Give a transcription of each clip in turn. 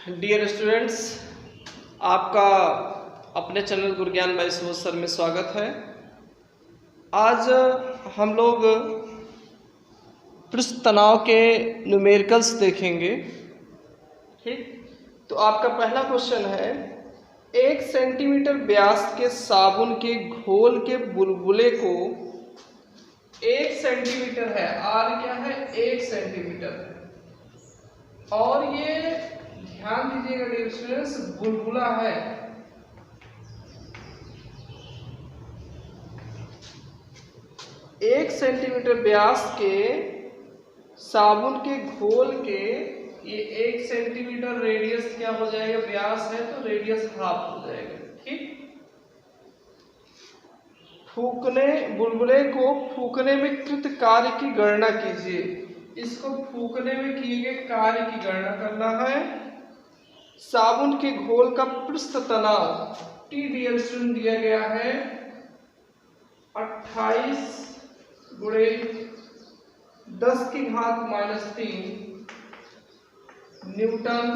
Dear students, आपका अपने channel गुरज्ञान bye Subodh sir में स्वागत है। आज हम लोग पृष्ठ तनाव के न्यूमेरिकल्स देखेंगे। ठीक, तो आपका पहला क्वेश्चन है, 1 सेंटीमीटर व्यास के साबुन के घोल के बुलबुले को 1 सेंटीमीटर है, आर क्या है 1 सेंटीमीटर, और ये ध्यान दीजिएगा डियर स्टूडेंट्स बुलबुला है। एक सेंटीमीटर व्यास के साबुन के घोल के ये 1 सेंटीमीटर रेडियस क्या हो जाएगा, व्यास है तो रेडियस हाफ हो जाएगा। ठीक, बुलबुले को फूकने में कृत कार्य की गणना कीजिए। इसको फूकने में किए गए कार्य की गणना करना है। साबुन के घोल का पृष्ठ तनाव टी डियर स्टूडेंट दिया गया है 28 गुणे 10 की घात -3 न्यूटन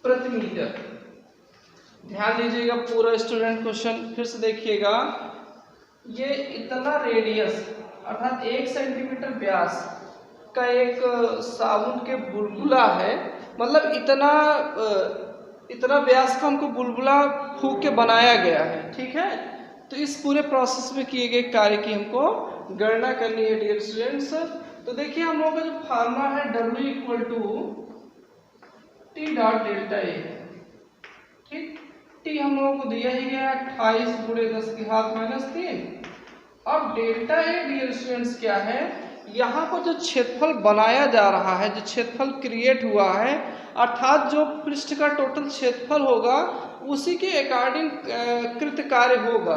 प्रति मीटर। ध्यान दीजिएगा पूरा स्टूडेंट क्वेश्चन फिर से देखिएगा। ये इतना रेडियस अर्थात 1 सेंटीमीटर व्यास का एक साबुन के बुलबुला है, मतलब इतना व्यास का हमको बुलबुला फूक के बनाया गया है। ठीक है, तो इस पूरे प्रोसेस में किए गए कार्य की हमको गणना करनी है डियर स्टूडेंट्स। तो देखिए हम लोगों का जो फार्मूला है W = T dot delta A. ठीक, टी हम लोगों को दिया ही गया 28 गुणे 10 की घात -3, और डेल्टा ए डियर स्टूडेंट्स क्या है, यहाँ पर जो क्षेत्रफल बनाया जा रहा है, जो क्षेत्रफल क्रिएट हुआ है, अर्थात जो पृष्ठ का टोटल क्षेत्रफल होगा उसी के अकॉर्डिंग कृत कार्य होगा।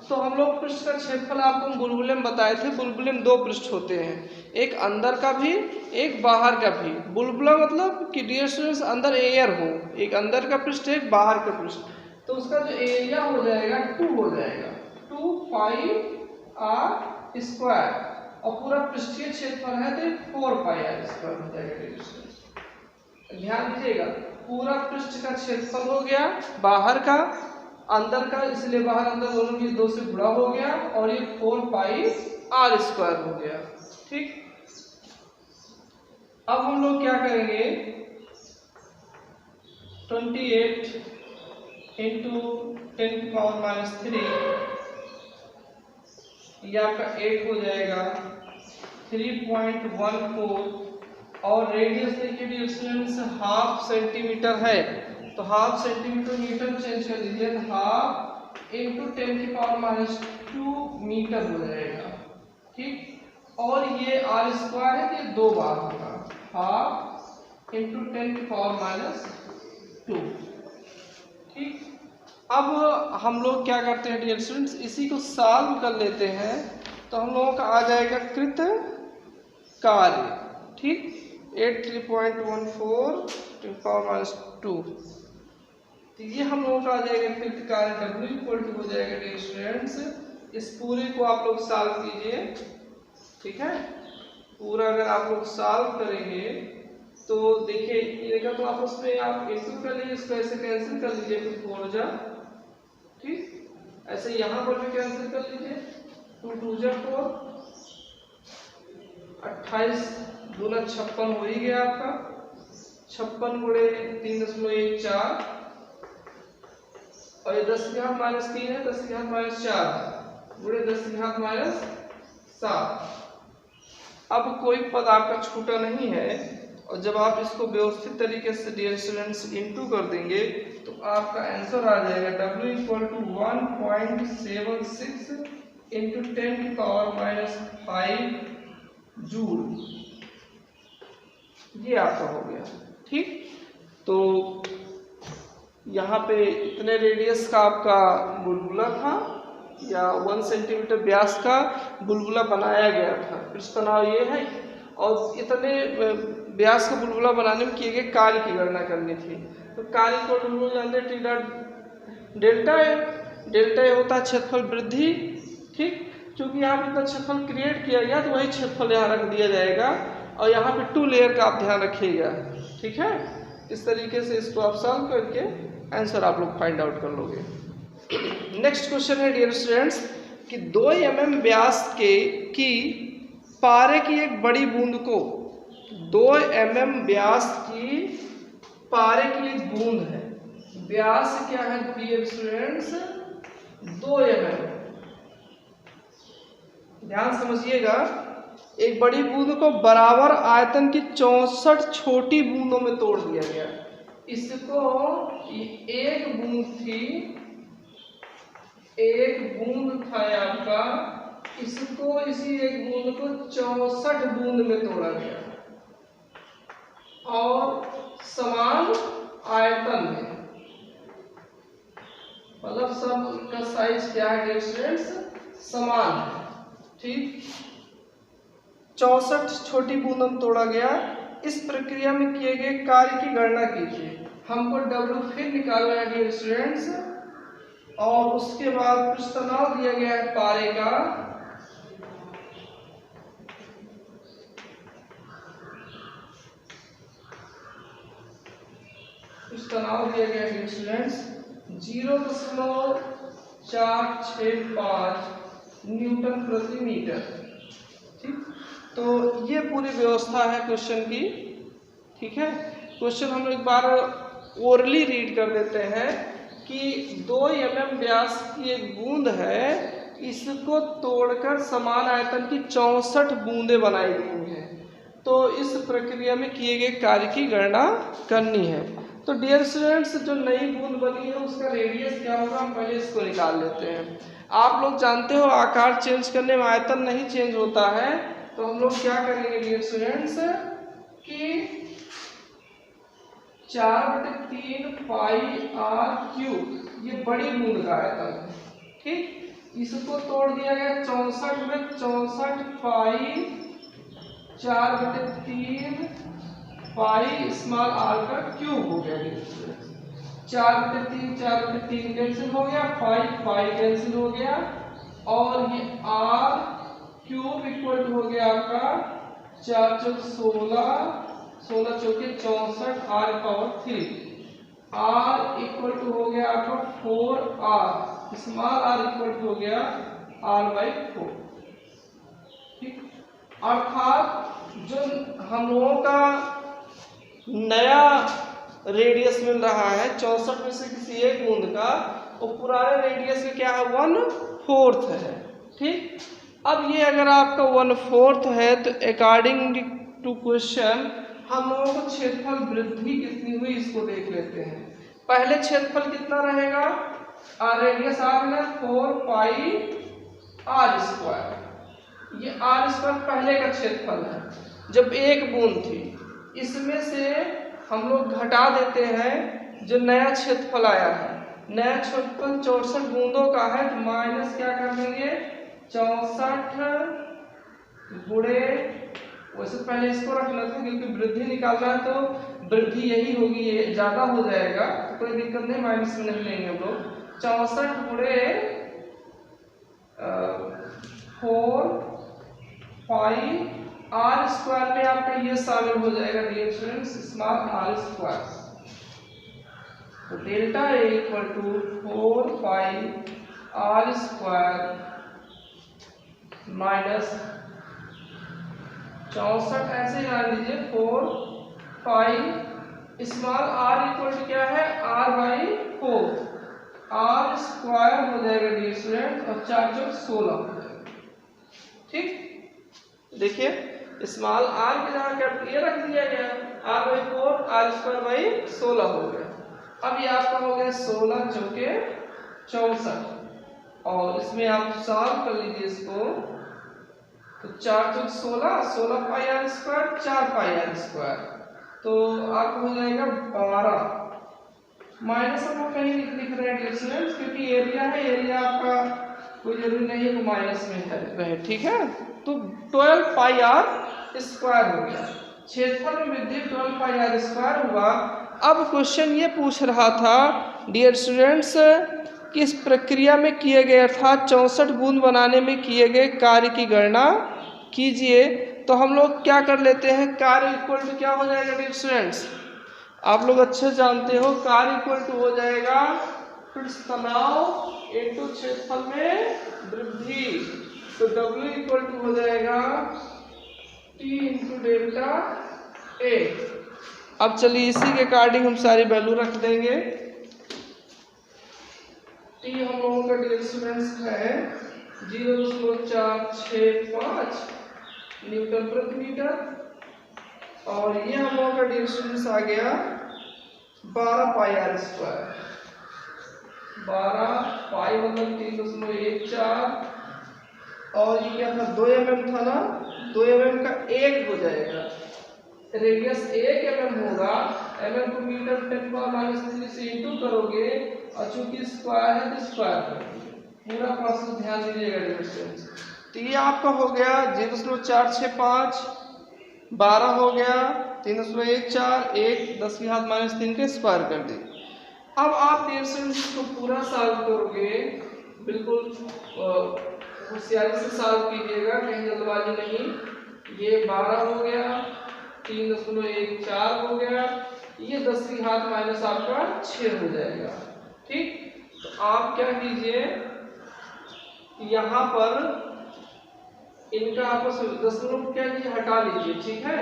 तो हम लोग पृष्ठ का क्षेत्रफल आपको बुलबुले में बताए थे। बुलबुले में 2 पृष्ठ होते हैं, एक अंदर का भी एक बाहर का भी। बुलबुला मतलब कि डियर स्टूडेंट्स अंदर एयर हो, एक अंदर का पृष्ठ एक बाहर का पृष्ठ, तो उसका जो एरिया हो जाएगा 2 हो जाएगा 2 πr स्क्वायर, और पूरा पृष्ठीय क्षेत्रफल है तो 4 πr स्क्वायर हो जाएगा। ध्यान दीजिएगा पूरा पृष्ठ का क्षेत्रफल हो गया, बाहर का अंदर का, इसलिए बाहर अंदर दोनों की 2 से गुणा हो गया, और ये 4 πr स्क्वायर हो गया। ठीक, अब हम लोग क्या करेंगे, 28 × 10⁻³ ये आपका 8 हो जाएगा 3.14, और रेडियस देखिए डियर स्टूडेंट्स हाफ सेंटीमीटर है, तो हाफ सेंटीमीटर मीटर चेंज कर दीजिए, तो हाफ × 10⁻² मीटर हो जाएगा। ठीक, और ये r स्क्वायर है तो ये 2 बार होगा, हाफ × 10⁻²। ठीक, अब हम लोग क्या करते हैं डियर स्टूडेंट्स, इसी को सॉल्व कर लेते हैं, तो हम लोगों का आ जाएगा कृत कार्य। ठीक, 83.14 × 10⁻², तो ये हम लोगों का आ जाएगा कृत कार्य। W हो जाएगा डियर स्टूडेंट्स, इस पूरे को आप लोग सॉल्व कीजिए। ठीक है, पूरा अगर आप लोग सॉल्व करेंगे तो देखिए इनका तो आपस में आप इंटू कर लीजिए, इसको ऐसे कैंसिल कर लीजिए, फिर 4 जा। ठीक, ऐसे यहाँ पर भी कैंसिल कर लीजिए, 2 2 जा 4, 28 दूना 56 हो ही गया आपका, 56 गुणे 3.14, और ये 10 की घात -3 है, 10 की घात -4 गुणे 10 की घात -7। अब कोई पद आपका छूटा नहीं है, और जब आप इसको व्यवस्थित तरीके से डियर स्टूडेंट्स इंटू कर देंगे तो आपका आंसर आ जाएगा W = 1.76 × 10⁻⁵ जूल। ये आपका हो गया। ठीक, तो यहाँ पे इतने रेडियस का आपका बुलबुला था, या 1 सेंटीमीटर व्यास का बुलबुला बनाया गया था। पृष्ठ तनाव ये है, और इतने व्यास का बुलबुला बनाने में किए गए कार्य की गणना करनी थी। तो कार्य को हम लोग जानते हैं T dot delta A. Delta A होता है क्षेत्रफल वृद्धि। ठीक, क्योंकि यहाँ पे इतना क्षेत्रफल क्रिएट किया गया तो वही क्षेत्रफल यहाँ रख दिया जाएगा, और यहाँ पे 2 लेयर का आप ध्यान रखिएगा। ठीक है, इस तरीके से इसको आप सॉल्व करके आंसर आप लोग फाइंड आउट कर लोगे। नेक्स्ट क्वेश्चन है डियर स्टूडेंट्स कि 2 mm व्यास की पारे की एक बड़ी बूंद को 2 mm व्यास की पारे की एक बूंद है, व्यास क्या है डियर स्टूडेंट्स 2 mm। ध्यान समझिएगा, एक बड़ी बूंद को बराबर आयतन की 64 छोटी बूंदों में तोड़ दिया गया। इसको एक बूंद थी, एक बूंद था आपका, इसको इसी एक बूंद को 64 बूंद में तोड़ा गया और समान आयतन में, मतलब सब का साइज क्या है डियर स्टूडेंट्स समान है। ठीक, 64 छोटी बूंदों में तोड़ा गया। इस प्रक्रिया में किए गए कार्य की गणना कीजिए। हमको W फिर निकालना है डियर स्टूडेंट्स, और उसके बाद कुछ तनाव दिया गया है पारे का, कुछ तनाव दिया गया है डियर स्टूडेंट्स 0.465 न्यूटन प्रति मीटर। ठीक, तो ये पूरी व्यवस्था है क्वेश्चन की। ठीक है, क्वेश्चन हम एक बार ओरली रीड कर देते हैं कि 2 mm व्यास की एक बूंद है, इसको तोड़कर समान आयतन की 64 बूंदें बनाई गई हैं। तो इस प्रक्रिया में किए गए कार्य की गणना करनी है। तो डियर स्टूडेंट्स जो नई बूंद बनी है उसका रेडियस क्या होगा, हम पहले इसको निकाल लेते हैं। आप लोग जानते हो आकार चेंज करने में आयतन नहीं चेंज होता है, तो हम लोग क्या करेंगे डियर स्टूडेंट्स कि 4/3 पाई r क्यूब ये बड़ी बूंद का आयतन है। ठीक, इसको तोड़ दिया गया 64 में, 64 पाई 4/3 पाई स्मॉल r का क्यूब हो गया। 4/3 कैंसिल हो गया, पाई कैंसिल हो गया, और ये r क्यूब इक्वल टू हो गया आपका 4 चौक 16, 16 चौके 64 r power 3, r equal to हो गया आपका 4r, small r equal to हो गया r/4। ठीक, अर्थात जो हम लोगों का नया रेडियस मिल रहा है 64 में से किसी एक बूंद का, वो पुराने रेडियस का क्या है 1/4 है। ठीक, अब ये अगर आपका 1/4 है तो अकॉर्डिंग टू क्वेश्चन हम लोगों को क्षेत्रफल वृद्धि कितनी हुई इसको देख लेते हैं। पहले क्षेत्रफल कितना रहेगा, रेडियस r है 4 पाई r²। ये r² पहले का क्षेत्रफल है जब एक बूंद थी, इसमें से हम लोग घटा देते हैं जो नया क्षेत्रफल आया है। नया क्षेत्रफल 64 बूंदों का है, तो माइनस क्या कर देंगे 64 गुणे, वैसे पहले इसको रखना था क्योंकि वृद्धि निकालना है तो वृद्धि यही होगी, ये ज्यादा हो जाएगा तो कोई दिक्कत नहीं, माइनस में नहीं लेंगे हम लोग। 64 गुणे 4 पाई r² में आपका ये शामिल हो जाएगा डियर स्टूडेंट्स स्मॉल r²। तो delta A equal to 4 pi r² minus 64 ऐसे मान लीजिए 4 pi small r equal to क्या है r/4, r² हो जाएगा डियर स्टूडेंट और 4 चौक 16 हो जाएगा। ठीक, देखिए स्मॉल r की जगह कैपिटल A रख दिया गया, r/4 r²/16 हो गया। अब ये आपका हो गया 16 चौके 64, और इसमें आप सॉल्व कर लीजिए इसको, तो 4 चौक 16, 16 पाई r², 4 पाई r², तो आपको हो जाएगा 12। माइनस हम कहीं लिख रहे हैं डिस्टेंस क्योंकि एरिया है, एरिया आपका कोई जरूरी नहीं है तो माइनस में रहे। ठीक है, तो 12 पाई r² हो गया, क्षेत्रफल में वृद्धि 12 पाई r² हुआ। अब क्वेश्चन ये पूछ रहा था डियर स्टूडेंट्स कि इस प्रक्रिया में किए गए अर्थात 64 बूंद बनाने में किए गए कार्य की गणना कीजिए। तो हम लोग क्या कर लेते हैं, कार्य इक्वल टू क्या हो जाएगा डियर स्टूडेंट्स, आप लोग अच्छे जानते हो कार्य इक्वल टू हो जाएगा पृष्ठ तनाव इंटू क्षेत्रफल में वृद्धि। तो W इक्वल टू हो जाएगा T इंटू डेल्टा A। अब चलिए इसी के अकॉर्डिंग हम सारी वैल्यू रख देंगे। T हम लोगों का डियर स्टूडेंट्स है 0.465 न्यूटन प्रति मीटर, और ये हम लोगों का डियर स्टूडेंट्स आ गया 12 पाई आर स्क्वायर। 12 पाई मतलब 3.14, और ये क्या था 2 mm था ना, 2 mm का 1 हो जाएगा। रेडियस 1 mm होगा, mm को मीटर 10⁻³ से इंटू करोगे, और चूंकि स्क्वायर है तो स्क्वायर करोगे। पूरा प्रोसेस ध्यान दीजिएगा डियर स्टूडेंट्स। तो ये आपका हो गया 0.465, 12 हो गया 3.14, 1 10⁻³ के स्क्वायर कर दी। अब आप डियर स्टूडेंट्स इसको पूरा सॉल्व करोगे, बिल्कुल होशियारी से सॉल्व कीजिएगा, कहीं जल्दबाजी नहीं। ये 12 हो गया, 3.14 हो गया, ये 10⁻³ आपका 6 हो जाएगा। ठीक, तो आप क्या कीजिए, यहाँ पर इनका आपस में दशमलव क्या कीजिए हटा लीजिए। ठीक है,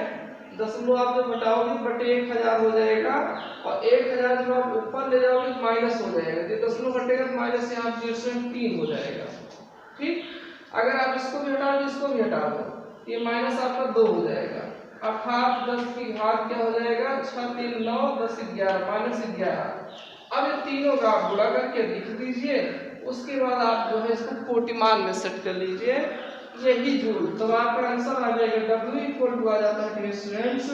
दशमलव आप जब हटाओगे बटे 1000 हो जाएगा, और 1000 जब आप ऊपर ले जाओगे तो माइनस हो जाएगा। तो दशमलव हटेगा तो माइनस यहाँ 3 हो जाएगा। ठीक, अगर आप इसको भी हटा दो इसको भी हटा दो, ये माइनस आपका 2 हो जाएगा, अर्थात 10 की घात क्या हो जाएगा 6 3 9 10 11 -11। अब ये तीनों का आप गुणा करके लिख दीजिए, उसके बाद आप जो है इसको कोटिमान में सेट कर लीजिए, यही जूल। तो आपका आंसर आ जाएगा W इक्वल टू आ जाता है स्टूडेंट्स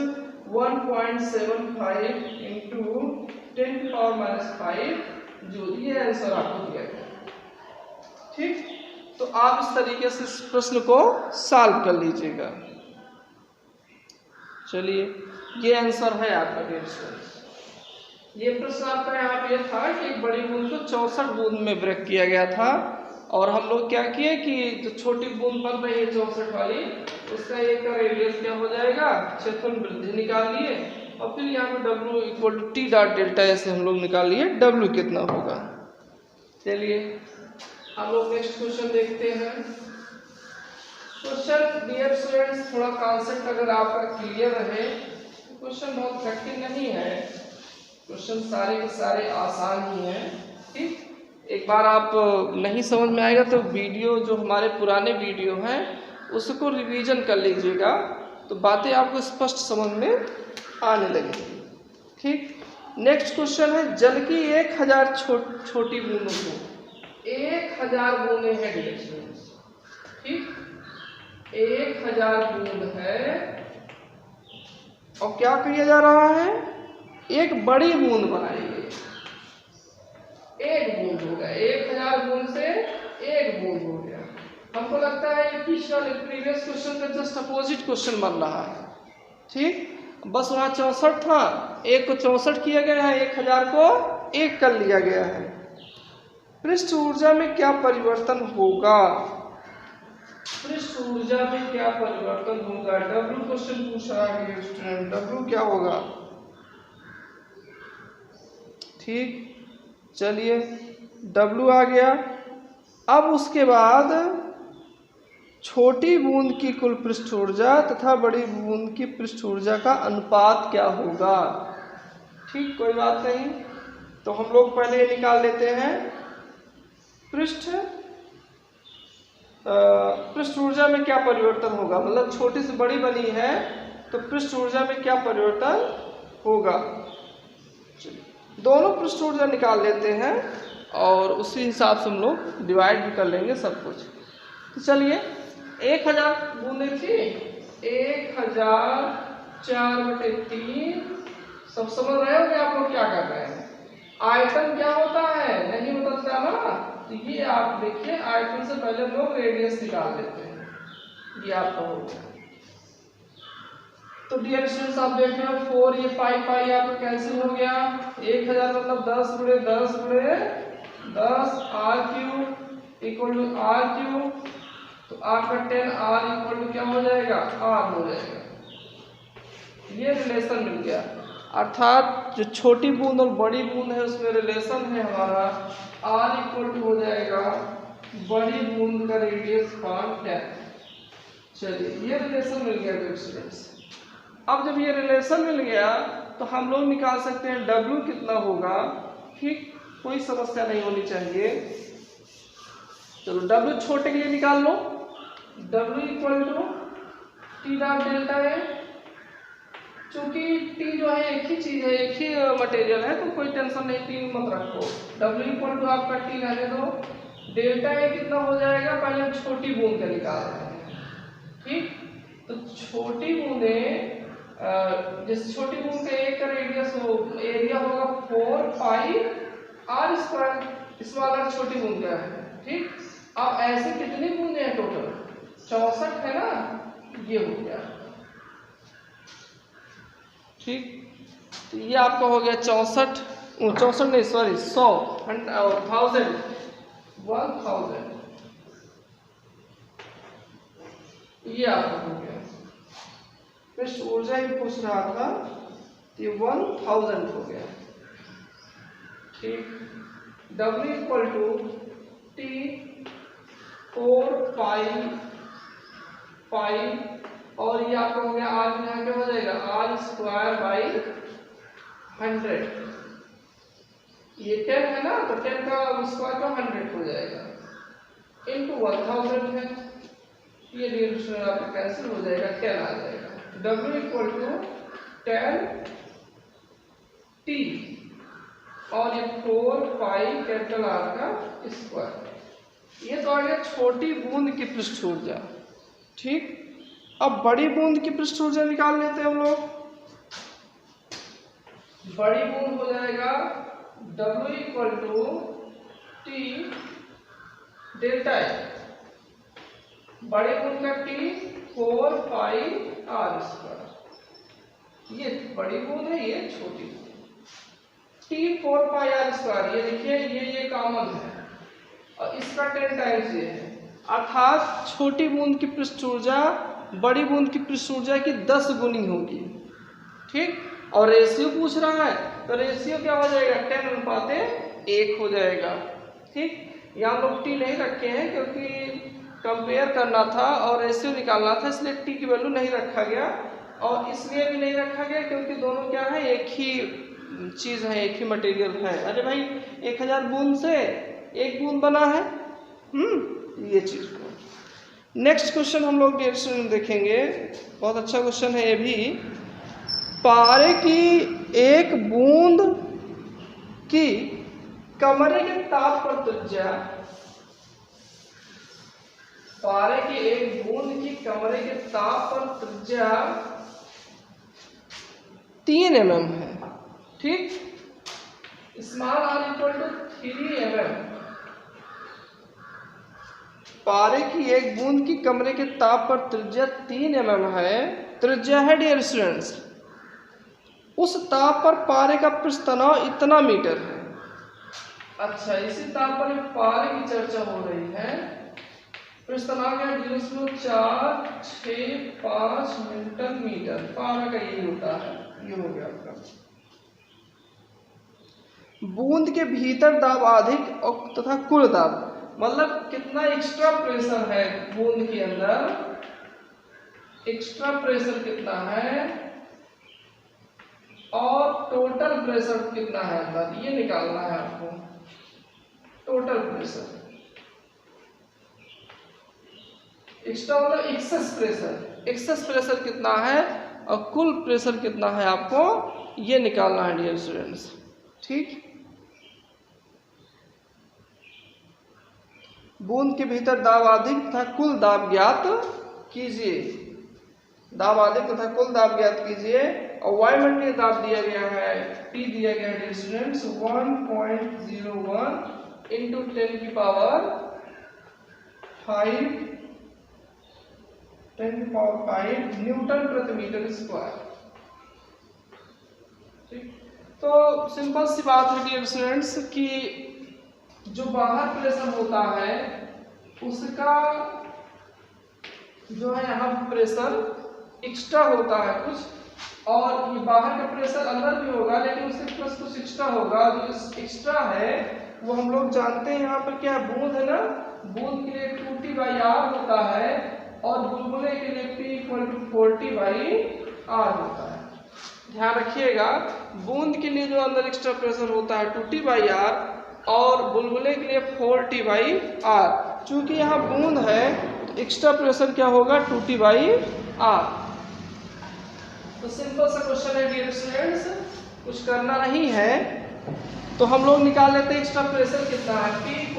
1.75 इंटू 10⁻⁵ जूल। ये आंसर आपको दिया गया। ठीक, तो आप इस तरीके से इस प्रश्न को सॉल्व कर लीजिएगा। चलिए, ये आंसर है आपका डियर स्टूडेंट्स। ये प्रश्न आपका यहाँ पे था कि एक बड़ी बूंद को 64 बूंद में ब्रेक किया गया था, और हम लोग क्या किए कि जो छोटी बूंद बन रही है 64 वाली, उसका एक का रेडियस क्या हो जाएगा, क्षेत्रफल वृद्धि निकाल लिए, और फिर यहाँ पे W equal to T dot delta ऐसे हम लोग निकाल लिए W कितना होगा। चलिए हम लोग नेक्स्ट क्वेश्चन देखते हैं। क्वेश्चन डियर स्टूडेंट्स थोड़ा कॉन्सेप्ट अगर आपका क्लियर रहे तो क्वेश्चन बहुत कठिन नहीं है, क्वेश्चन सारे के सारे आसान ही हैं। ठीक, एक बार आप नहीं समझ में आएगा तो वीडियो जो हमारे पुराने वीडियो हैं उसको रिवीजन कर लीजिएगा, तो बातें आपको स्पष्ट समझ में आने लगेंगी। ठीक, नेक्स्ट क्वेश्चन है जल की 1000 छोटी बूंदों को 1000 बूंदे हैं डियर स्टूडेंट्स। ठीक, 1000 बूंद है, और क्या किया जा रहा है, एक बड़ी बूंद बनाई गई। एक बूंद हो गया, 1000 बूंद से एक बूंद हो गया। हमको लगता है ये पिछला प्रीवियस क्वेश्चन का जस्ट अपोजिट क्वेश्चन बन रहा है। ठीक, बस वहाँ 64 था, एक को 64 किया गया है, 1000 को 1 कर लिया गया है। पृष्ठ ऊर्जा में क्या परिवर्तन होगा, पृष्ठ ऊर्जा में क्या परिवर्तन होगा, W क्वेश्चन पूछा है स्टूडेंट, W क्या होगा। ठीक, चलिए W आ गया। अब उसके बाद छोटी बूंद की कुल पृष्ठ ऊर्जा तथा बड़ी बूंद की पृष्ठ ऊर्जा का अनुपात क्या होगा। ठीक, कोई बात नहीं, तो हम लोग पहले ये निकाल लेते हैं पृष्ठ ऊर्जा में क्या परिवर्तन होगा, मतलब छोटी से बड़ी बनी है तो पृष्ठ ऊर्जा में क्या परिवर्तन होगा। दोनों पृष्ठ ऊर्जा निकाल लेते हैं और उसी हिसाब से हम लोग डिवाइड भी कर लेंगे सब कुछ। तो चलिए 1000 बूंदे थी, 1000 4/3, सब समझ रहे हो कि आप लोग क्या कर रहे हैं। आयतन क्या होता है नहीं बदलता ना, तो ये आप देखिए आयतन से पहले हम लोग रेडियस निकाल लेते हैं, ये आपका हो गया। तो डियर स्टूडेंट्स आप देख रहे हो 4 ये पाई पाई आपका कैंसिल हो गया, 1000 मतलब 10 × 10 × 10 r³ इक्वल टू r³, तो आपका 10r इक्वल टू क्या हो जाएगा, r हो जाएगा। ये रिलेशन मिल गया। अर्थात जो छोटी बूंद और बड़ी बूंद है उसमें रिलेशन है हमारा R इक्वल टू हो जाएगा बड़ी बूंद का रेडियस पान 10। चलिए ये रिलेशन मिल गया स्टूडेंट्स। अब जब ये रिलेशन मिल गया तो हम लोग निकाल सकते हैं W कितना होगा। ठीक, कोई समस्या नहीं होनी चाहिए। चलो W छोटे के लिए निकाल लो। W equal to t dot delta है। चूंकि T जो है एक ही चीज है, एक ही मटेरियल है, तो कोई टेंशन नहीं, T मत रखो। W इक्वल टू आपका T रहने दो। डेल्टा ए कितना हो जाएगा, पहले हम छोटी बूंद का निकाल रहे हैं। ठीक, तो छोटी बूंदे जैसे छोटी बूंद का एक का रेडियस हो, एरिया होगा 4 पाई आर स्क्वायर। स्मॉल आर छोटी बूंद का है। ठीक, अब ऐसे कितनी बूंदे हैं टोटल, 64 है ना, ये हो गया। ठीक, तो ये आपका हो गया 64 नहीं सॉरी 100 1000 ये आपका हो गया। पृष्ठ ऊर्जा ही पूछ रहा था, ये 1000 हो गया। ठीक, W इक्वल टू T 4 पाई और ये आपका हो गया R यहाँ क्या हो जाएगा R स्क्वायर बाई 100। ये 10 है ना, तो 10 का स्क्वायर का 100 हो जाएगा इनटू 1000 है। ये डिविजन आपका कैंसिल हो जाएगा, 10 आ जाएगा। W इक्वल टू 10 T और ये 4 पाई कैपिटल R का स्क्वायर। ये तो आ गया छोटी बूंद की पृष्ठ ऊर्जा। ठीक, अब बड़ी बूंद की पृष्ठ ऊर्जा निकाल लेते हैं हम लोग। बड़ी बूंद हो जाएगा W equal to T delta A. बड़ी बूंद का T 4 पाई R स्क्वायर। ये बड़ी बूंद है, ये छोटी बूंद। T 4 पाई R स्क्वायर, ये देखिए ये कॉमन है और इसका 10 टाइम्स ये है। अर्थात छोटी बूंद की पृष्ठ ऊर्जा बड़ी बूंद की पृष्ठ ऊर्जा की 10 गुनी होगी। ठीक, और रेशियो पूछ रहा है तो रेशियो क्या हो जाएगा 10:1 हो जाएगा। ठीक, यहाँ लोग T नहीं रखे हैं क्योंकि कंपेयर करना था और रेशियो निकालना था, इसलिए T की वैल्यू नहीं रखा गया। और इसलिए भी नहीं रखा गया क्योंकि दोनों क्या है, एक ही चीज़ है, एक ही मटेरियल है। अरे भाई 1000 बूंद से एक बूंद बना है। ये चीज़ को नेक्स्ट क्वेश्चन हम लोग देखेंगे, बहुत अच्छा क्वेश्चन है ये भी। पारे की एक बूंद की कमरे के ताप पर त्रिज्या, पारे की एक बूंद की कमरे के ताप पर त्रिज्या 3 mm है। ठीक, small r equal to 3 mm। पारे की एक बूंद की कमरे के ताप पर त्रिज्या 3 mm है। त्रिज्या है डियर स्टूडेंट्स। उस ताप पर पारे का पृष्ठ तनाव इतना मीटर है। अच्छा, इसी ताप पर पारे की चर्चा हो रही है। पृष्ठ तनाव क्या है, 0.465 न्यूटन मीटर। पारा का यही होता है। ये हो गया आपका। बूंद के भीतर दाब अधिक और तथा कुल दाब, मतलब कितना एक्स्ट्रा प्रेशर है बूंद के अंदर, एक्स्ट्रा प्रेशर कितना है और टोटल प्रेशर कितना है अंदर, ये निकालना है आपको। टोटल प्रेशर, एक्स्ट्रा मतलब एक्सेस प्रेशर, एक्सेस प्रेशर कितना है और कुल प्रेशर कितना है, आपको ये निकालना है डियर स्टूडेंट्स। ठीक, बूंद के भीतर दाब अधिक तथा कुल दाब ज्ञात कीजिए। दाब अधिक तथा कुल दाब ज्ञात कीजिए। और वायुमंडलीय दाब दिया गया है, T दिया गया है स्टूडेंट्स 1.01 इंटू 10 की पावर 5 न्यूटन प्रति मीटर स्क्वायर। ठीक, तो सिंपल सी बात है डियर स्टूडेंट्स कि जो बाहर प्रेशर होता है उसका जो है यहाँ प्रेशर एक्स्ट्रा होता है कुछ, और ये बाहर का प्रेशर अंदर भी होगा, लेकिन उससे प्लस कुछ एक्स्ट्रा होगा। जो एक्स्ट्रा है वो हम लोग जानते हैं यहाँ पर क्या बूंद है ना, बूंद के लिए 2T/R होता है और बुलबुले के लिए P = 4T/R होता है। ध्यान रखिएगा, बूंद के लिए जो अंदर एक्स्ट्रा प्रेशर होता है 2T/R और बुलबुले के लिए 4T/R। चूंकि यहाँ बूंद है तो एक्स्ट्रा प्रेशर क्या होगा 2T/R। तो सिंपल सा क्वेश्चन है डियर स्टूडेंट्स, कुछ करना नहीं है। तो हम लोग निकाल लेते हैं एक्स्ट्रा प्रेशर कितना है, P =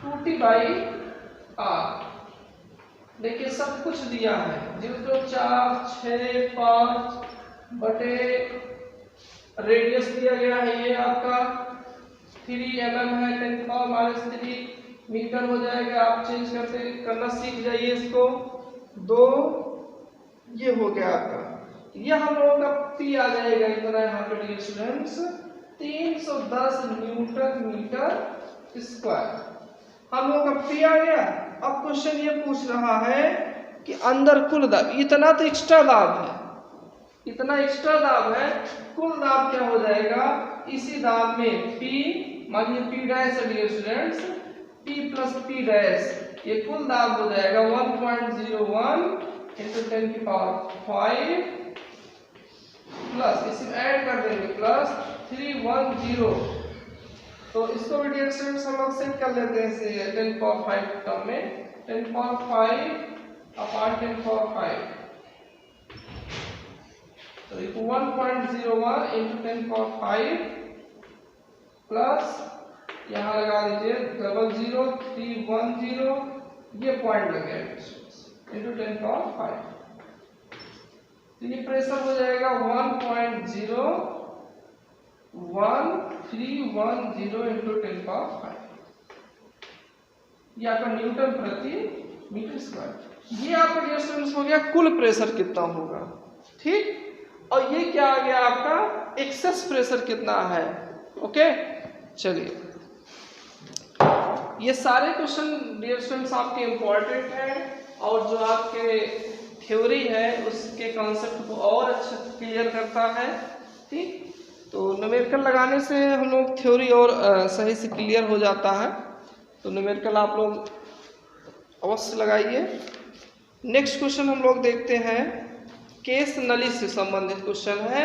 2T/R। देखिए सब कुछ दिया है, 0.465 बटे रेडियस दिया गया है, ये आपका 3 mm है, 10⁻³ मीटर हो जाएगा। आप चेंज करना सीख जाइए इसको। 2 ये हो गया आपका, ये हम लोगों का P आ जाएगा इतना यहाँ पे dear students 310 newton metre square. हम लोगों का P आ गया। अब क्वेश्चन ये पूछ रहा है कि अंदर कुल दाब, इतना तो एक्स्ट्रा दाब है, इतना एक्स्ट्रा दाब है, कुल दाब क्या हो जाएगा, इसी दाब में P, मानिए P' है डियर स्टूडेंट्स, P + P', ये कुल दाब हो जाएगा 1.01 × 10⁵ प्लस इसमें ऐड कर देंगे प्लस 310। तो इसको भी डियर स्टूडेंट्स हम लोग सेट कर लेते हैं इसे 10⁵ टर्म में, 10⁵ अपॉन 10⁵। तो 1.01 × 10⁵ प्लस यहाँ लगा दीजिए 00 310, ये पॉइंट लग गया × 10⁵। तो ये प्रेशर हो जाएगा 1.01 310 × 10⁵। ये आपका न्यूटन प्रति मीटर स्क्वायर। ये आपका डियर स्टूडेंट्स हो गया कुल प्रेशर कितना होगा, ठीक। और ये क्या आ गया आपका एक्सेस प्रेशर कितना है। ओके, चलिए ये सारे क्वेश्चन डियर स्टूडेंट्स आपके इम्पोर्टेंट हैं और जो आपके थ्योरी है उसके कॉन्सेप्ट को और अच्छा क्लियर करता है, ठीक। तो न्यूमेरिकल लगाने से हम लोग थ्योरी और सही से क्लियर हो जाता है। तो न्यूमेरिकल आप लोग अवश्य लगाइए। नेक्स्ट क्वेश्चन हम लोग देखते हैं, केस नली से संबंधित क्वेश्चन है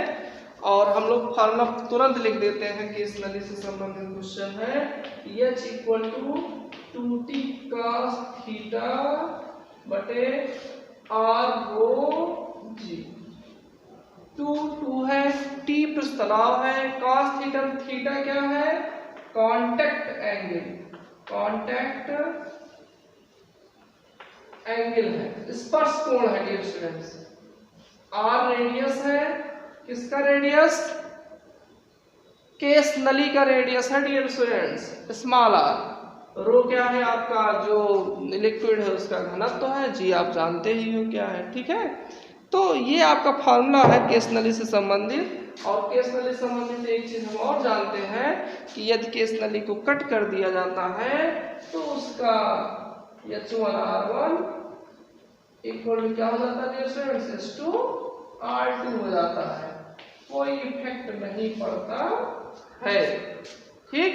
और हम लोग फार्मूला तुरंत लिख देते हैं। केस नली से संबंधित क्वेश्चन है H = 2T cos θ बटे R⁴G। 2 है, T पृष्ठ तनाव है, cos θ क्या है, कांटेक्ट एंगल, कांटेक्ट एंगल है, स्पर्श कोण है डियर स्टूडेंट्स। R रेडियस है, किसका रेडियस, केस नली का रेडियस है डियर स्टूडेंट्स, स्मॉल r। रो क्या है आपका जो लिक्विड है उसका घनत्व है, जी आप जानते ही हो क्या है, ठीक है। तो ये आपका फार्मूला है केस नली से संबंधित। और केस नली से संबंधित एक चीज हम और जानते हैं कि यदि केस नली को कट कर दिया जाता है तो उसका H1R1 = क्या हो जाता है डियर स्टूडेंट्स, H2R2 हो जाता है, कोई इफेक्ट नहीं पड़ता है, ठीक।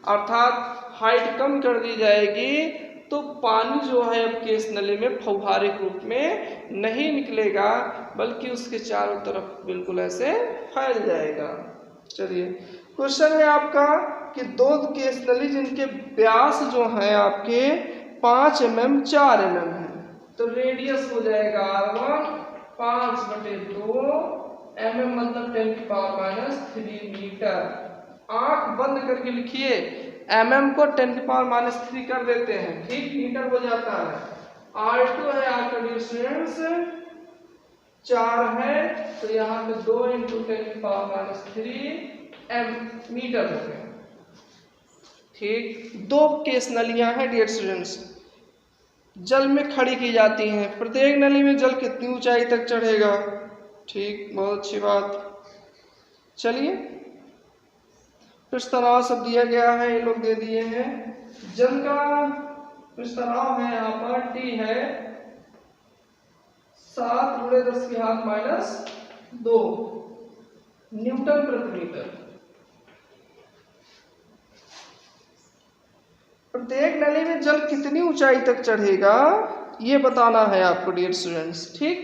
अर्थात हाइट कम कर दी जाएगी तो पानी जो है अब केस नली में फव्वारिक रूप में नहीं निकलेगा, बल्कि उसके चारों तरफ बिल्कुल ऐसे फैल जाएगा। चलिए क्वेश्चन है आपका कि 2 केस नली जिनके व्यास जो है आपके 5 mm 4 mm है, तो रेडियस हो जाएगा R1 5/2 mm मतलब 10⁻³ मीटर। आंख बंद करके लिखिए, mm को 10⁻³ कर देते हैं, ठीक, मीटर हो जाता है। R2 है आपका डिस्टेंस 4 है, तो यहाँ पे 2 × 10⁻³ मीटर हो गया, ठीक। 2 केस नलियां हैं डियर स्टूडेंट्स, जल में खड़ी की जाती हैं। प्रत्येक नली में जल कितनी ऊंचाई तक चढ़ेगा, ठीक, बहुत अच्छी बात। चलिए पृष्ठ तनाव सब दिया गया है, ये लोग दे दिए हैं। जल का पृष्ठ तनाव है यहाँ पर T है 7 गुणे 10 की घात -2 न्यूटन प्रति मीटर। प्रत्येक नली में जल कितनी ऊंचाई तक चढ़ेगा ये बताना है आपको डियर स्टूडेंट्स। ठीक,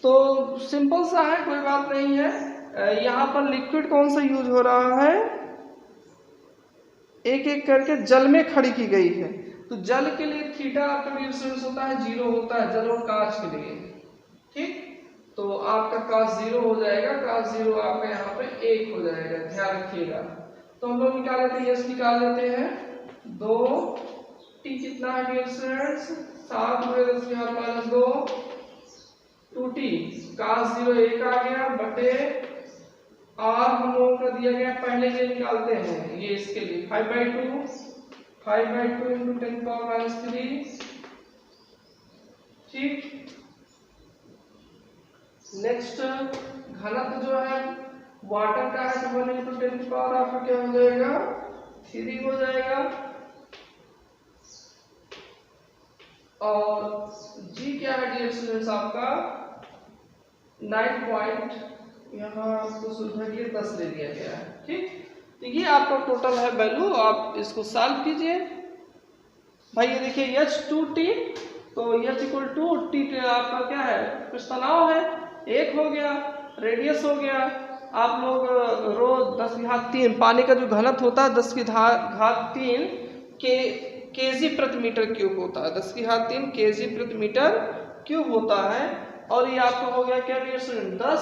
तो सिंपल सा है, कोई बात नहीं है। यहाँ पर लिक्विड कौन सा यूज हो रहा है, एक एक करके जल में खड़ी की गई है। तो जल के लिए थीटा आपका डियर स्टूडेंट्स होता है 0 होता है, जल और कांच के लिए। ठीक, तो आपका कांच 0 हो जाएगा, कांच 0 आपका यहाँ पे 1 हो जाएगा, ध्यान रखिएगा। तो हम लोग निकाल लेते हैं, यस निकाल लेते हैं 2 टी कितना है डियर स्टूडेंट्स 7 गुणे 10 की घात -2 2t cos 0 1 आ गया बटे r हम लोगों का दिया गया पहले ये निकालते हैं, ये इसके लिए 5/2 into 10⁻³ ठीक। नेक्स्ट घनत्व जो है वाटर का है तो 1 into 10 आपका क्या हो जाएगा 3 हो जाएगा। और g क्या है डियर स्टूडेंट्स आपका 9 पॉइंट यहाँ आपको सुविधा 10 दे दिया गया है। ठीक, तो ये आपका टोटल है वैल्यू, आप इसको सॉल्व कीजिए भाई। ये देखिए H2T तो H = T आपका क्या है कुछ तनाव है, 1 हो गया, रेडियस हो गया। आप लोग रो 10 की घात 3 पानी का जो घनत्व होता है 10 की घात 3 केजी प्रति मीटर क्यूब होता है, 10 की घात 3 केजी प्रति मीटर क्यूब होता है। और ये आपका हो गया क्या डियर स्टूडेंट 10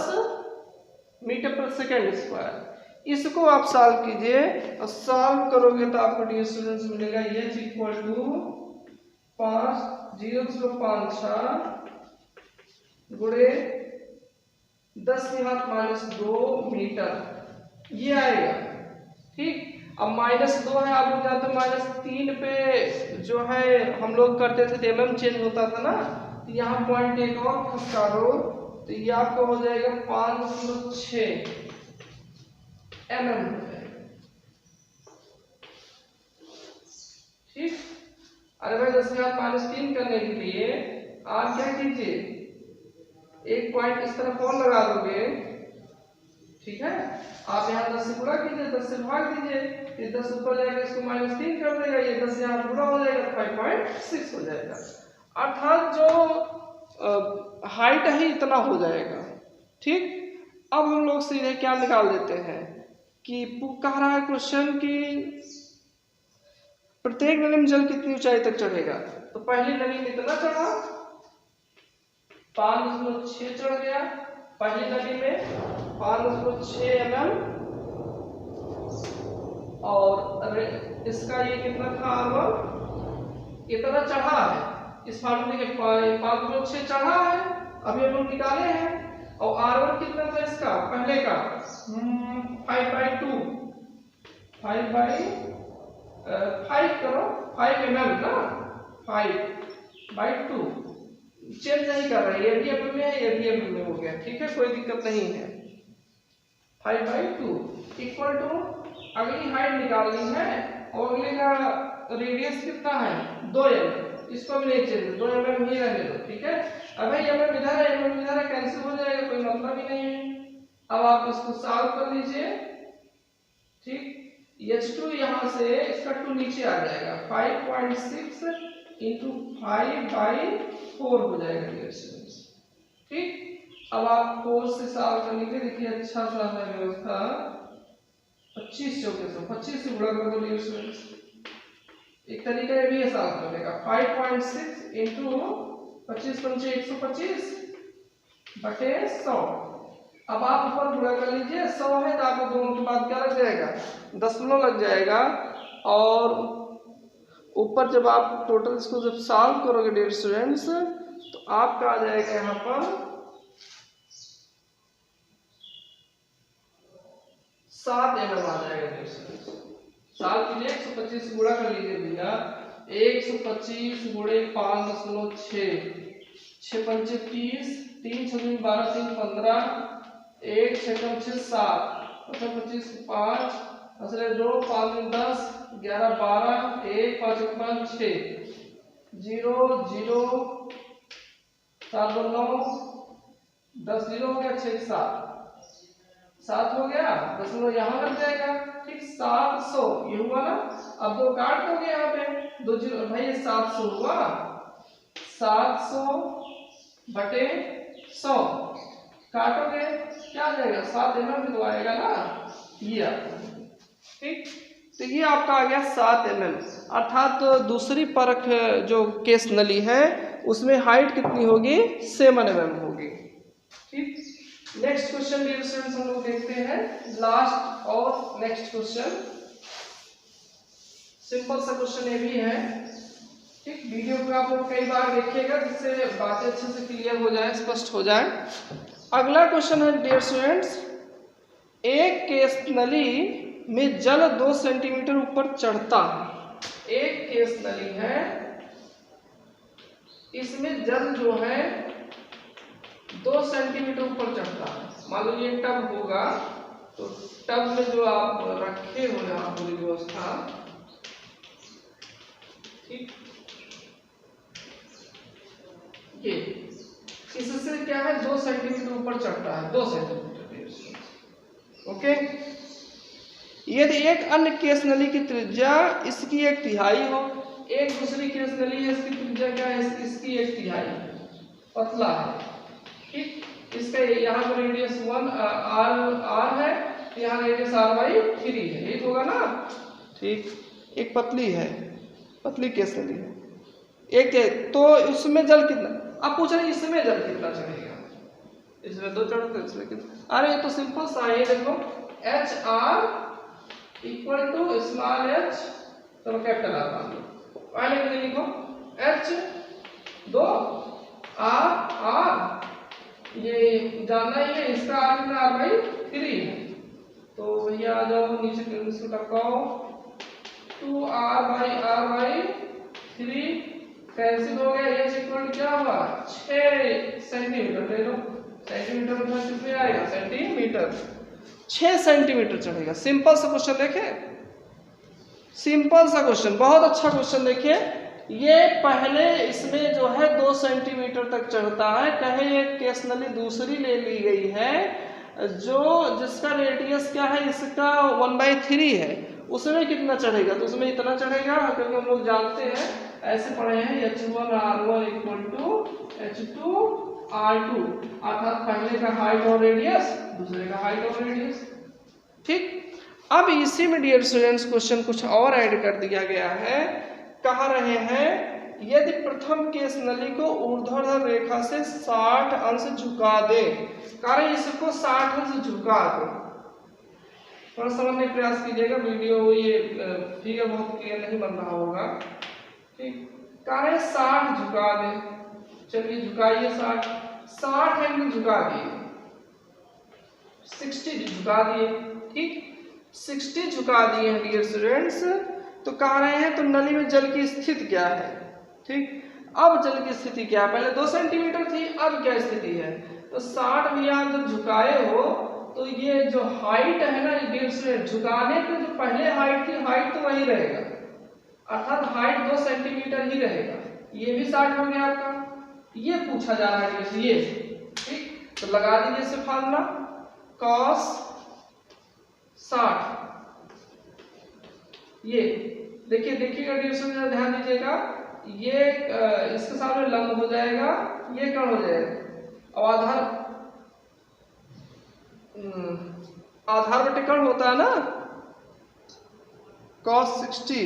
मीटर पर सेकेंड स्क्वायर। इसको आप सॉल्व कीजिए और सॉल्व करोगे तो आपको डियर स्टूडेंट्स मिलेगा H = 0.56 गुणे 10 की घात -2 मीटर ये आएगा। ठीक, अब -2 है, आप लोग जानते हो -3 पे जो है हम लोग करते थे mm चेंज होता था ना, तो यहाँ पॉइंट एक और खसका दो तो ये आपका हो जाएगा 506 mm हो जाएगा। ठीक, अरे भाई 10 की घात -3 करने के लिए आप क्या कीजिए एक पॉइंट इस तरफ और लगा दोगे। ठीक है, आप यहाँ 10 से गुणा कीजिए, 10 से भाग दीजिए, ये 10 ऊपर जाएगा इसको -3 कर देगा, ये 10 यहाँ गुणा हो जाएगा 5.6 हो जाएगा। अर्थात जो हाइट है इतना हो जाएगा। ठीक, अब हम लोग सीधे क्या निकाल देते हैं कि कह रहा है क्वेश्चन कि प्रत्येक नली में जल कितनी ऊंचाई तक चढ़ेगा। तो पहली नली में इतना चढ़ा 5.6 चढ़ गया, पहली नली में 5.6 mm और इसका ये कितना था R1 इतना चढ़ा है, इस फार्मूले के 5.6 चढ़ा है अभी हम लोग निकाले हैं। और R1 कितना था इसका पहले का 5/2 5 करो 5 mm ना 5/2 चेंज नहीं कर रहा है, ये भी एमएम में है ये भी एमएम में हो गया। ठीक है, कोई दिक्कत नहीं है। 5/2 इक्वल टू अगली हाइट निकालनी है और अगले का रेडियस कितना है 2 mm, इसको भी नहीं चेंज 2 mm ही रहने दो। ठीक है, अब भाई mm इधर है mm इधर है कैंसिल हो जाएगा, कोई मतलब ही नहीं है। अब आप इसको सॉल्व कर लीजिए। ठीक, H2 यहाँ से इसका 2 नीचे आ जाएगा 5.6 into 5/4 हो जाएगा डियर स्टूडेंट्स। ठीक, अब आप 4 से सॉल्व कर लीजिए, देखिए अच्छा सा है व्यवस्था 25 चौके से 25 से गुणा कर दो डियर स्टूडेंट्स। एक तरीका ये भी है सॉल्व करने का 5.6 into 25 पंचे 125 बटे 100। अब आप ऊपर गुणा कर लीजिए 100 है तो आपको दोनों के बाद क्या लग जाएगा दशमलव लग जाएगा। और ऊपर जब आप टोटल इसको जब सॉल्व करोगे डियर स्टूडेंट्स तो आपका आ जाएगा यहाँ पर 7 mm आ जाएगा डियर स्टूडेंट्स। सॉल्व कीजिए 125 गुणा कर लीजिए भैया 125 गुणे 5.6 6 पंचे 30 3 6 12 3 15 1 6 6 7 25 5 असले 2 5 10 11 12 1 5 5 6 0 0 7 9 10 जीरो हो गया, 6 7 7 हो गया, दशमलव यहाँ लग जाएगा, ठीक 700 ये हुआ ना। अब 2 काट दोगे यहाँ पे, 2 जीरो भाई, 700 हुआ, 700 बटे 100 काटोगे क्या आ जाएगा, 7 mm तो आएगा ना, ये आपका, ठीक। तो ये आपका आ गया 7 mm, अर्थात दूसरी परख जो केस नली है उसमें हाइट कितनी होगी, 7 mm होगी, ठीक। नेक्स्ट क्वेश्चन डियर स्टूडेंट्स हम लोग देखते हैं, लास्ट और नेक्स्ट क्वेश्चन, सिंपल सा क्वेश्चन ये भी है, ठीक। वीडियो को आप लोग कई बार देखिएगा जिससे बातें अच्छे से क्लियर हो जाए, स्पष्ट हो जाए। अगला क्वेश्चन है डियर स्टूडेंट्स, एक केस नली में जल 2 सेंटीमीटर ऊपर चढ़ता है, एक केस नली है, इसमें जल जो है 2 सेंटीमीटर ऊपर चढ़ता है। मान लो ये टब होगा, तो टब में जो आप रखे हो यहाँ पूरी व्यवस्था, ठीक, ये इससे क्या है 2 सेंटीमीटर ऊपर चढ़ता है, 2 सेंटीमीटर, ओके। यदि एक अन्य केस नली की त्रिज्या इसकी 1/3 हो, एक दूसरी केस नली है, इसकी त्रिज्या क्या है, इसकी 1/3 पतला है, ठीक। इसका यहाँ पर रेडियस 1 r है, यहाँ रेडियस r/3 है, यही होगा ना, ठीक। एक पतली है, पतली केस नली है, एक है, तो उसमें जल कितना, आप पूछ रहे हैं इसमें जल कितना चढ़ेगा, इसमें 2 चढ़ते, इसमें कितना, अरे ये तो सिंपल सा है, देखो HR equal to small h, चलो कैपिटल R मान लो, पहले के लिए लिखो H 2 R, ये जानना ही है, इसका R कितना, r/3 है, तो भैया आ जाओ नीचे इसको टपकाओ, 2r/r/3 कैंसिल हो गया, h इक्वल क्या हुआ, 6 सेंटीमीटर, ले लो सेंटीमीटर में कितने आएगा, सेंटीमीटर, 6 सेंटीमीटर चढ़ेगा। सिंपल सा क्वेश्चन देखे, सिंपल सा क्वेश्चन, बहुत अच्छा क्वेश्चन देखिए, ये पहले इसमें जो है 2 सेंटीमीटर तक चढ़ता है, कहे एक केस नली दूसरी ले ली गई है जो जिसका रेडियस क्या है, इसका 1/3 है, उसमें कितना चढ़ेगा, तो उसमें इतना चढ़ेगा, क्योंकि हम लोग जानते हैं ऐसे पढ़े हैं H1R1 इक्वल टू H2R2, अर्थात पहले का हाइट और रेडियस, दूसरे का हाइट और रेडियस, ठीक। अब इसी में डियर स्टूडेंट्स क्वेश्चन कुछ और ऐड कर दिया गया है, कह रहे हैं यदि प्रथम केस नली को ऊर्ध्वाधर रेखा से 60 अंश झुका दे, कारण इसको 60 अंश झुका दो, थोड़ा समझने का प्रयास कीजिएगा, वीडियो ये फिगर बहुत क्लियर नहीं बन रहा होगा, ठीक। कारण 60 झुका दे, चलिए झुकाइए, 60 एंगल झुका दिए, 60 झुका दिए, ठीक, 60 झुका दिए हैं डियर स्टूडेंट्स, तो कह रहे हैं तो नली में जल की स्थिति क्या है, ठीक। अब जल की स्थिति क्या है, पहले 2 सेंटीमीटर थी, अब क्या स्थिति है, तो 60 भी आप जब झुकाए हो तो ये जो हाइट है ना डियर स्टूडेंट, झुकाने पे जो पहले हाइट थी, हाइट तो वही रहेगा, अर्थात हाइट 2 सेंटीमीटर ही रहेगा, ये भी 60 हो गया आपका, ये पूछा जा रहा है ये, ठीक। तो लगा दीजिए इसे फार्मूला, cos 60, ये देखिएगा डियर स्टूडेंट, ध्यान दीजिएगा, ये इसके सामने लंब हो जाएगा, ये कण हो जाएगा, और आधार बटे कण होता है ना, cos 60,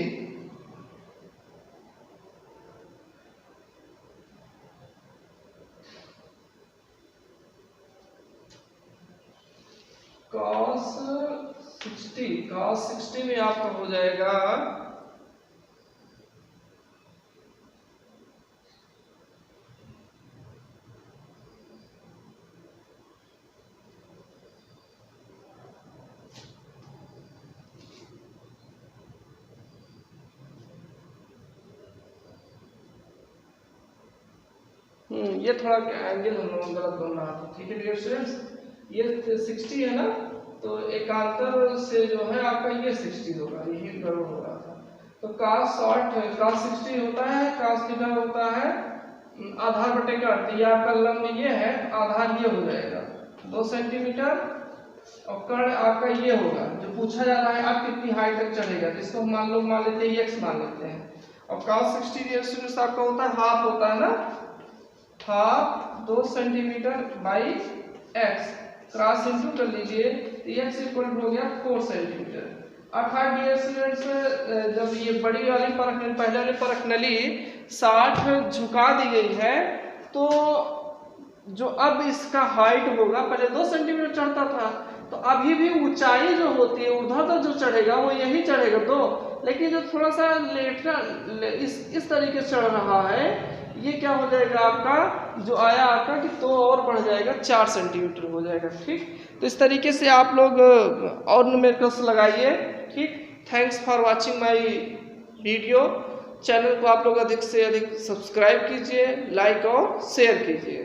cos 60 में आपका हो जाएगा ये थोड़ा एंगल हम लोग गलत बन रहा था, ठीक है डियर स्टूडेंट्स, ये 60 है ना, तो एकांतर से जो है आपका ये 60 होगा, यही गड़बड़ हो रहा था, तो cos 60 होता है, cos थीटा होता है आधार बटे का अर्थ ये आपका लंब ये है, आधार ये हो जाएगा 2 सेंटीमीटर, और कर्ण आपका ये होगा। जो पूछा जा रहा है आप कितनी हाइट तक चढ़ेगा, तो इसको मान लेते हैं x मान लेते हैं। और cos 60 डियर स्टूडेंट्स आपका होता है हाफ होता है ना, half 2 centimetre by x, cross into कर लीजिए तो x इक्वल हो गया 4 सेंटीमीटर। अर्थात डियर स्टूडेंट्स जब ये बड़ी वाली परख पहले वाली परख नली 60 झुका दी गई है, तो जो अब इसका हाइट होगा, पहले 2 सेंटीमीटर चढ़ता था, तो अभी भी ऊंचाई जो होती है ऊर्ध्वाधर जो चढ़ेगा वो यही चढ़ेगा 2, लेकिन जो थोड़ा सा लेटर इस तरीके से चढ़ रहा है, ये क्या हो जाएगा आपका, जो आया आपका कि 2 और बढ़ जाएगा 4 सेंटीमीटर हो जाएगा। ठीक, तो इस तरीके से आप लोग और न्यूमेरिकल्स लगाइए। ठीक, thanks for watching my video. Channel को आप लोग अधिक से अधिक सब्सक्राइब कीजिए, लाइक और शेयर कीजिए।